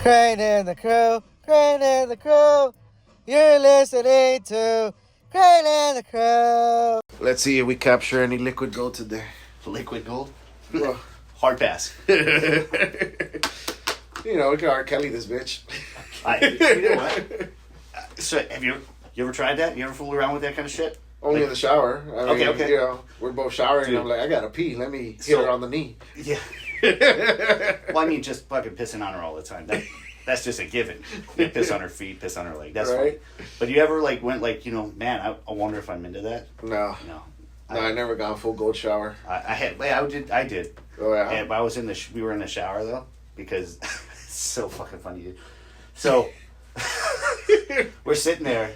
Crane and the Crow, Crane and the Crow. You're listening to Crane and the Crow. Let's see if we capture any liquid gold today. Liquid gold? Well, Hard pass. you know, we can R. Kelly this bitch. You know what? So, have you ever tried that? You ever fool around with that kind of shit? Only in the shower. I mean, Okay. You know, we're both showering, Dude. and I'm like, I gotta pee. Let me hit her on the knee. Yeah. Well, I mean, just fucking pissing on her all the time. That's just a given. You piss on her feet, piss on her leg. That's Right. fine. But you ever went man, I wonder if I'm into that. No, I never got a full gold shower. I did. Oh yeah. And I was we were in the shower though because it's so fucking funny. Dude. So we're sitting there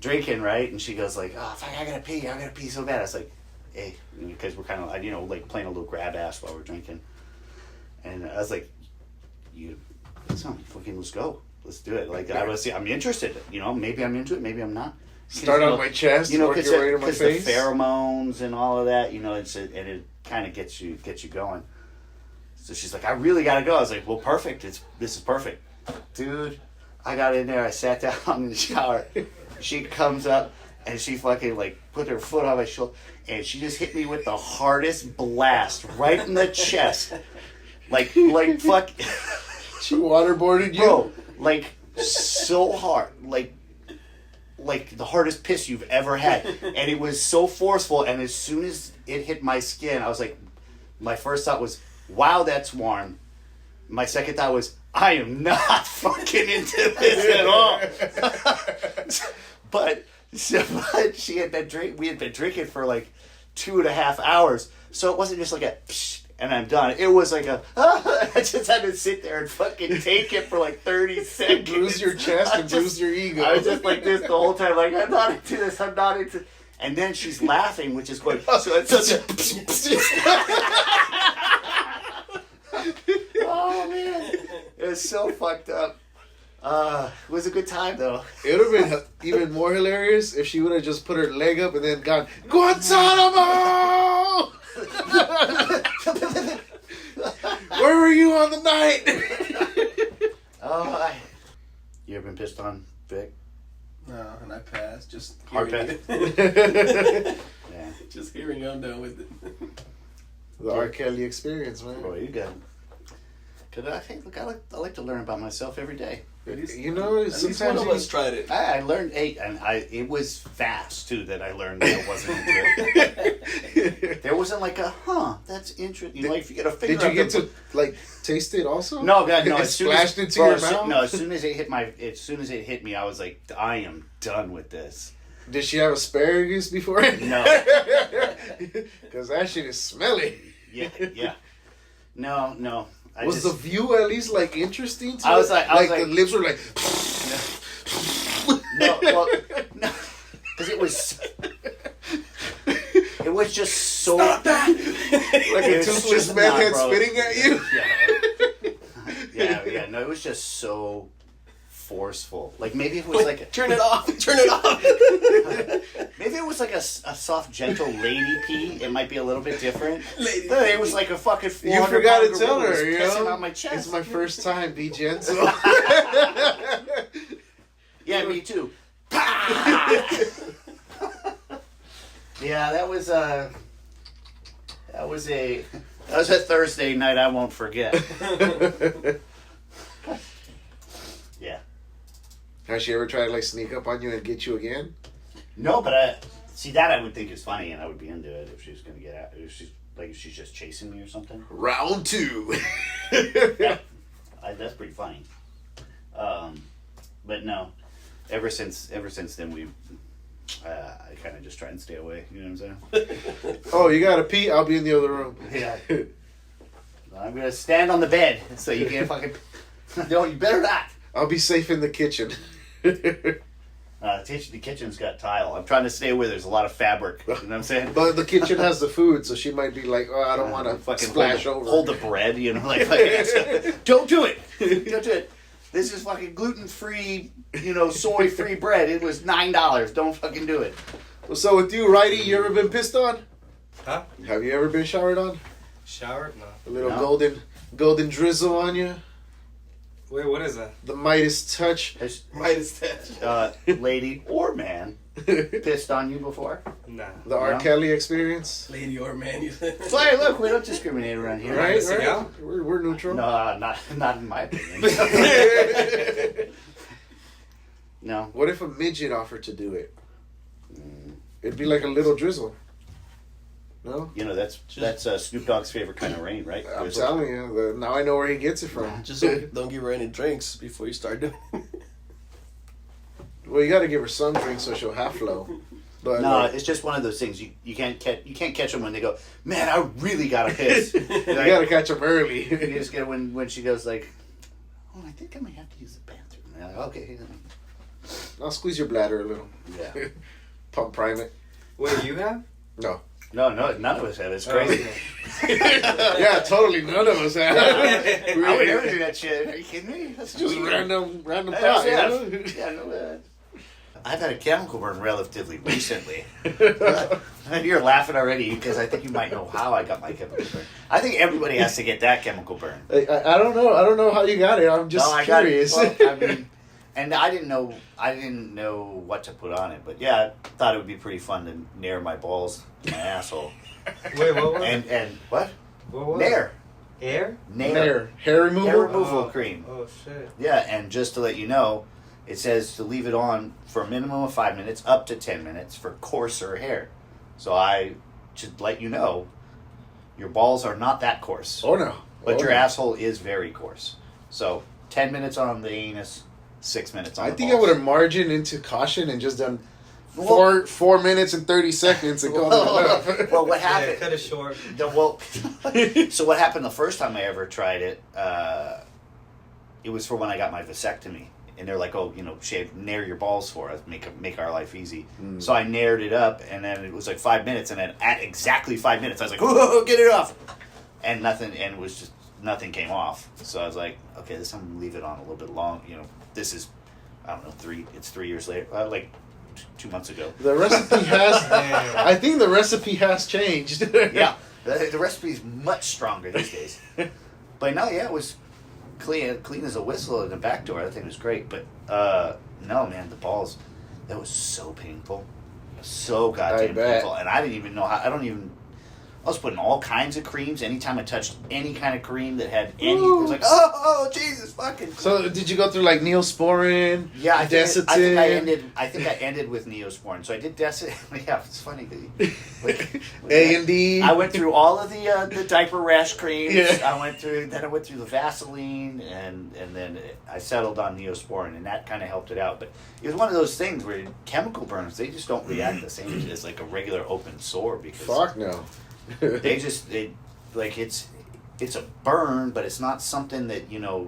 drinking, right? And she goes like, "Oh, fuck, I gotta pee so bad." I was like, "Hey," because we're kind of playing a little grab ass while we're drinking. And I was like, let's go. Let's do it. I'm interested. Maybe I'm into it. Maybe I'm not. Start on my chest. Work your way to my face. The pheromones and all of that. And it kind of gets you going. So she's like, I really gotta go. I was like, well, perfect. This is perfect, dude. I got in there. I sat down in the shower. She comes up and she fucking put her foot on my shoulder and she just hit me with the hardest blast right in the chest. Like fuck. She waterboarded you? Bro, so hard. Like the hardest piss you've ever had. And it was so forceful, and as soon as it hit my skin, I was like, my first thought was, wow, that's warm. My second thought was, I am not fucking into this at all. But she had we had been drinking for 2.5 hours. So it wasn't just like a psh, and I'm done. It was like I just had to sit there and fucking take it for 30 seconds. Bruise your chest and bruise your ego. I was just like this the whole time, I'm not into this, I'm not into. And then she's laughing, which is going. So it's such a. Oh man, it was so fucked up. It was a good time though. It would have been even more hilarious if she would have just put her leg up and then gone Guantanamo. Where were you on the night? You ever been pissed on, Vic? No, and I passed. Just Hard hearing pass. it. Yeah. Just hearing it, I'm done with it. The R. Kelly experience, man. Boy, you got it. Cause I like to learn about myself every day. At least Sometimes one of us tried it. I learned it was fast too that I learned that I wasn't into it. There wasn't that's interesting. If you get a finger. Did you get to taste it also? No, God, no. It splashed into your mouth. No, as soon as it hit me, I was like, I am done with this. Did she have asparagus before? No. Because that shit is smelly. Yeah. No. Was the view at least interesting to I was like the lips were like. No, because it was just so. Stop that! Like a toothless man head spitting at you. Yeah. No, it was just so forceful. Maybe it was Turn it off. Turn it off. maybe it was a soft, gentle lady pee. It might be a little bit different. Lady but it was like a fucking. You forgot to tell her. Pissing on my chest. It's my first time. Be gentle. Yeah, me too. Yeah, that was a Thursday night I won't forget. Yeah. Has she ever tried to sneak up on you and get you again? No, but I would think is funny, and I would be into it if she was gonna get out. If she's just chasing me or something. Round 2. Yeah, that's pretty funny. But no, ever since then I kind of just try and stay away. You know what I'm saying? Oh, you gotta pee? I'll be in the other room. Yeah. I'm gonna stand on the bed so you can't fucking. No, you better not. I'll be safe in the kitchen. The kitchen's got tile. I'm trying to stay away. There's a lot of fabric. You know what I'm saying? But the kitchen has the food, so she might be like, "Oh, I don't want to fucking splash over." Hold the bread, don't do it. Don't do it. This is fucking gluten-free, soy-free bread. It was $9. Don't fucking do it. So with you, Righty, you ever been pissed on? Huh? Have you ever been showered on? Showered? No. A little golden drizzle on you? Wait, what is that? The Midas touch. Midas touch. Lady or man pissed on you before? Nah. The R. No? Kelly experience. Lady or man, you said. So, hey, look, we don't discriminate around here. Right, missing right. out? We're neutral. No, not in my opinion. No. What if a midget offered to do it? It'd be like a little drizzle. No? You know, that's Snoop Dogg's favorite kind of rain, right? I'm telling you. Now I know where he gets it from. Just don't give her any drinks before you start doing it. Well, you got to give her some drink so she'll have flow. But No, it's just one of those things you can't catch them when they go, man, I really gotta piss. you got to catch them early. You just get when she goes like, oh, I think I might have to use the bathroom. And you're like, okay. I'll squeeze your bladder a little. Yeah. Pump prime it. Wait, you have? No. No, none of us have. It's crazy. Yeah, totally. None of us have. I would never do that shit. Are you kidding me? That's Just weird. random I thought, also you have. know? Yeah, no. I've had a chemical burn relatively recently. You're laughing already because I think you might know how I got my chemical burn. I think everybody has to get that chemical burn. I don't know. I don't know how you got it. I'm just I got curious. it. Well, I mean, and I didn't know what to put on it, but yeah, I thought it would be pretty fun to nair my balls to my asshole. Wait, what was it? And what? What was Nair. Hair? Nair. Hair removal? Hair removal cream. Oh, shit. Yeah, and just to let you know, it says to leave it on for a minimum of 5 minutes, up to 10 minutes for coarser hair. So I should let you know, your balls are not that coarse. Oh, no. But Oh, your no. asshole is very coarse. So 10 minutes on the anus, 6 minutes on I the think balls. I would have margined into caution and just done Well- 4 minutes and 30 seconds and called it enough. Well, what Yeah, happened? cut it short. So what happened the first time I ever tried it? It was for when I got my vasectomy, and they're like, "Oh, nair your balls for us, make our life easy." So I naired it up, and then it was like 5 minutes, and then at exactly 5 minutes, I was like, "Whoa, get it off!" And nothing, and it was just nothing came off. So I was like, "Okay, this I'm gonna leave it on a little bit long." This is, I don't know, It's 3 years later, like 2 months ago. The recipe has... I think the recipe has changed. Yeah, the recipe is much stronger these days. But no, yeah, it was clean as a whistle in the back door. That thing was great. But no, man, the balls, that was so painful, so goddamn I bet. painful. And I didn't even know how. I was putting all kinds of creams. Anytime I touched any kind of cream that had any, it was like, oh, Jesus, fucking. So did you go through like Neosporin? Yeah, I think Desitin? I ended with Neosporin. So I did Desitin. Yeah, it's funny. Like, A&D? I went through all of the diaper rash creams. Yeah. I went through the Vaseline, and then I settled on Neosporin, and that kind of helped it out. But it was one of those things where chemical burns, they just don't react the same as like a regular open sore, because Fuck no. it's a burn, but it's not something that, a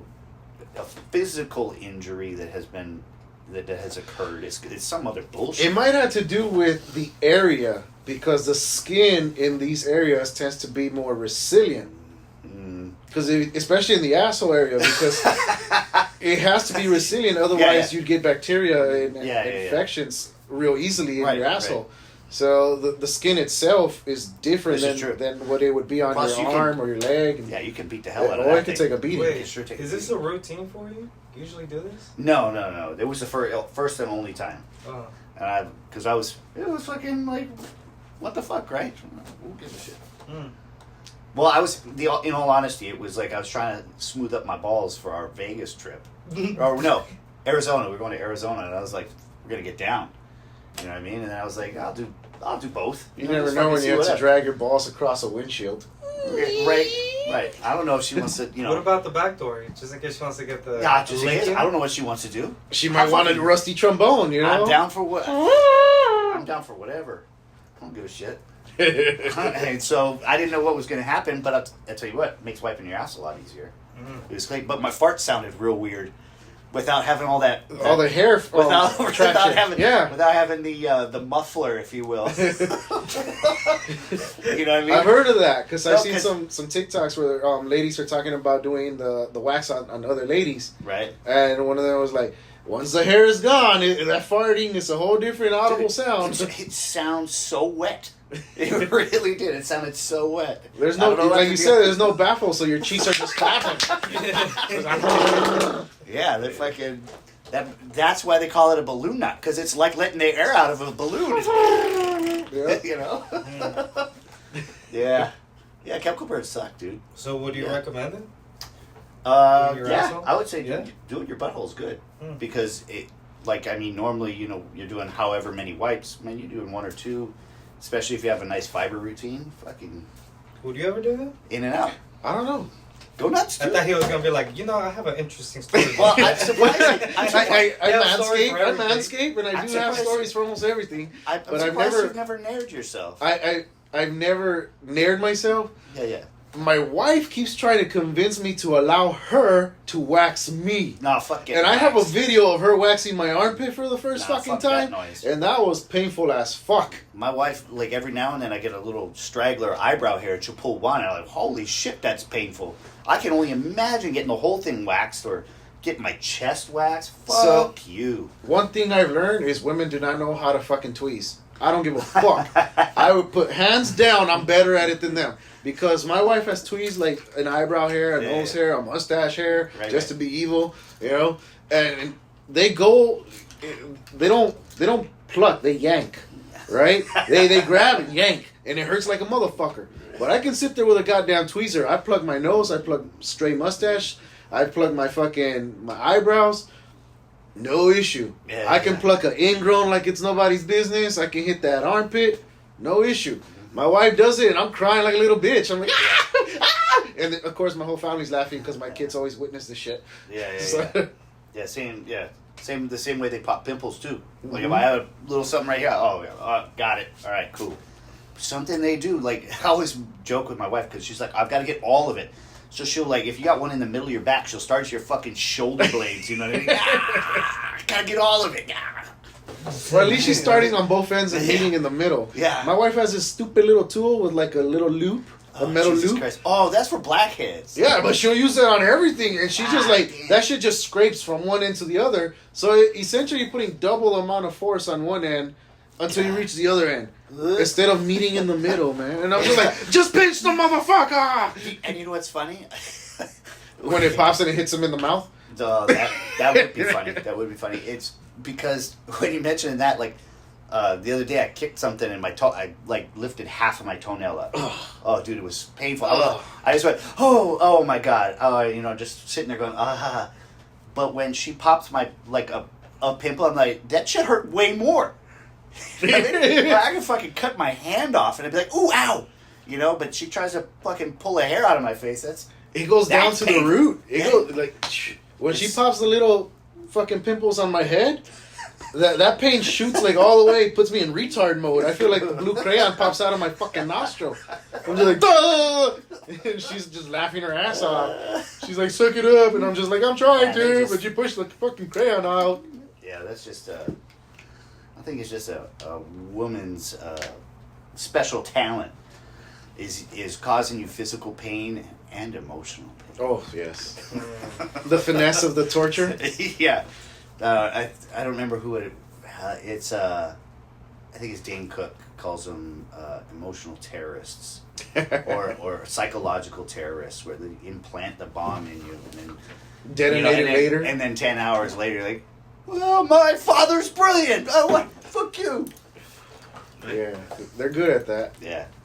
physical injury that has occurred. It's some other bullshit. It might have to do with the area, because the skin in these areas tends to be more resilient. Because especially in the asshole area, because it has to be resilient, otherwise you'd get bacteria and infections real easily in your asshole. Right. So the skin itself is different than what it would be on Plus your arm or your leg. Yeah, you can beat the hell out of that. Or it can take a beating. Wait, is this a routine for you? You usually do this? No. It was the first and only time. Oh. And it was fucking like, what the fuck, right? Who gives a shit? Well, in all honesty, it was like I was trying to smooth up my balls for our Vegas trip. Or no, Arizona. We're going to Arizona, and I was like, we're going to get down. You know what I mean? And then I was like, I'll do both. You never know when you have to drag your balls across a windshield. Right. I don't know if she wants to, What about the back door? Just in case she wants to get the... Yeah, just in case. I don't know what she wants to do. She might want a rusty trombone, I'm down for what? I'm down for whatever. I don't give a shit. And so I didn't know what was going to happen, but I'll tell you what, it makes wiping your ass a lot easier. It was great, but my fart sounded real weird without having all the hair without having the the muffler, if you will. You know what I mean? I've heard of that because I've seen some TikToks where ladies are talking about doing the wax on other ladies, right? And one of them was like, once the hair is gone, that farting is a whole different audible sound. It sounds so wet. It really did. It sounded so wet. There's no, like you said, there's no baffle, so your cheeks are just clapping. Yeah, they're fucking. That's why they call it a balloon knot, because it's like letting the air out of a balloon. Yeah. You know? Yeah. Yeah, chemical birds suck, dude. So would you recommend it? Your Yeah, asshole? I would say Yeah? doing your butthole is good. Hmm. Because, normally, you're doing however many wipes. Man, you're doing 1 or 2, especially if you have a nice fiber routine. Fucking Would you ever do that? in and out. I don't know. Go nuts, I dude. thought he was gonna be like, I have an interesting story. Well, I'm surprised. I Yeah, story manscape. for I everything. manscape, and I I'm do have surprised. stories for almost everything. I'm But I've surprised never- you've never nared yourself. I've never nared myself. Yeah. My wife keeps trying to convince me to allow her to wax me. No, fuck it. And I have a video of her waxing my armpit for the first Nah, fucking fuck that time. noise. And that was painful as fuck. My wife, like, every now and then I get a little straggler eyebrow hair, and she'll pull one, and I'm like, holy shit, that's painful. I can only imagine getting the whole thing waxed or getting my chest waxed. Fuck you. One thing I've learned is women do not know how to fucking tweeze. I don't give a fuck. I would put hands down, I'm better at it than them. Because my wife has tweezed like an eyebrow hair, a nose hair, a mustache hair, just to be evil, And they go, they don't pluck, they yank, right? they grab and yank, and it hurts like a motherfucker. But I can sit there with a goddamn tweezer. I plug my nose, I plug stray mustache, I plug my eyebrows. No issue. Yeah, I can pluck an ingrown like it's nobody's business. I can hit that armpit. No issue. My wife does it, and I'm crying like a little bitch. I'm like, ah! And then, of course, my whole family's laughing because my kids always witness this shit. Yeah. So- Same the same way they pop pimples too. Like if I have a little something right here, got it. All right, cool. Something they do, like I always joke with my wife because she's like, I've got to get all of it. So she'll like, if you got one in the middle of your back, she'll start at your fucking shoulder blades. You know what I mean? Gotta get all of it. Well, at least she's starting on both ends and meeting in the middle. Yeah. My wife has this stupid little tool with like a little loop, a metal Jesus loop. Christ. Oh, that's for blackheads. Yeah, but she'll use it on everything, and she's just like, that shit just scrapes from one end to the other. So essentially, you're putting double the amount of force on one end until you reach the other end. Instead of meeting in the middle, man. And I'm just like, just pinch the motherfucker! And you know what's funny? When it pops and it hits him in the mouth. That would be funny. That would be funny. It's because when you mentioned that, like, the other day I kicked something and I like lifted half of my toenail up. Oh, dude, it was painful. I just went, oh my god. Just sitting there going, ah. But when she pops my, like, a pimple, I'm like, that shit hurt way more. I mean, I can fucking cut my hand off and I'd be like, ooh, ow. But she tries to fucking pull a hair out of my face. It goes down to the root. It goes, like, when she pops the little fucking pimples on my head, that pain shoots like all the way, puts me in retard mode. I feel like the blue crayon pops out of my fucking nostril. I'm just like, duh! And she's just laughing her ass off. She's like, suck it up. And I'm just like, I'm trying to, but you push the fucking crayon out. Yeah, that's just I think it's just a woman's special talent is causing you physical pain and emotional pain. Oh, yes. The finesse of the torture. Yeah. I don't remember who it's I think it's Dane Cook calls them emotional terrorists or psychological terrorists, where they implant the bomb in you and then Detonate it later. and then 10 hours later you're like, well, my father's brilliant. Oh, what? Fuck you. Yeah, they're good at that. Yeah.